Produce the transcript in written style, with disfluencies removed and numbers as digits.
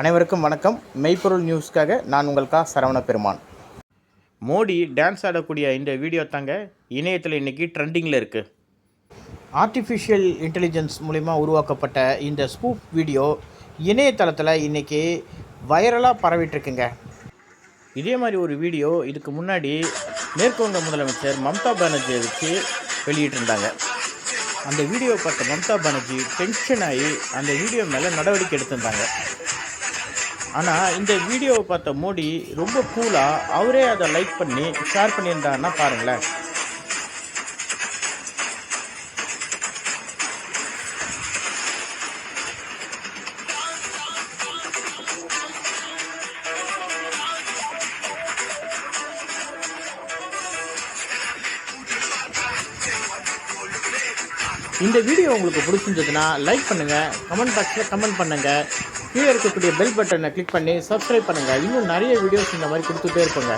அனைவருக்கும் வணக்கம். மெய்ப்பொருள் நியூஸ்க்காக நான் உங்கள் சரவண பெருமான். மோடி டான்ஸ் ஆடக்கூடிய இந்த வீடியோ தாங்க இணையத்தில் இன்றைக்கி ட்ரெண்டிங்கில் இருக்குது. ஆர்டிஃபிஷியல் இன்டெலிஜென்ஸ் மூலிமா உருவாக்கப்பட்ட இந்த ஸ்பூப் வீடியோ இணையதளத்தில் இன்றைக்கி வைரலாக பரவிட்டுருக்குங்க. இதே மாதிரி ஒரு வீடியோ இதுக்கு முன்னாடி மேற்குவங்க முதலமைச்சர் மம்தா பானர்ஜியை வச்சு வெளியிட்டிருந்தாங்க. அந்த வீடியோ பார்த்த மம்தா பானர்ஜி டென்ஷன் ஆகி அந்த வீடியோ மேலே நடவடிக்கை எடுத்திருந்தாங்க. ஆனால் இந்த வீடியோவை பார்த்த மோடி ரொம்ப கூலாக அவரே அதை லைக் பண்ணி ஷேர் பண்ணியிருந்தாருன்னா பாருங்களேன். இந்த வீடியோ உங்களுக்கு பிடிச்சிருந்ததுன்னா லைக் பண்ணுங்கள், கமெண்ட் பாக்ஸில் கமெண்ட் பண்ணுங்கள், கீழே இருக்கக்கூடிய பெல் பட்டனை கிளிக் பண்ணி சப்ஸ்கிரைப் பண்ணுங்கள். இன்னும் நிறைய வீடியோஸ் இந்த மாதிரி கொடுத்துட்டே இருப்போங்க.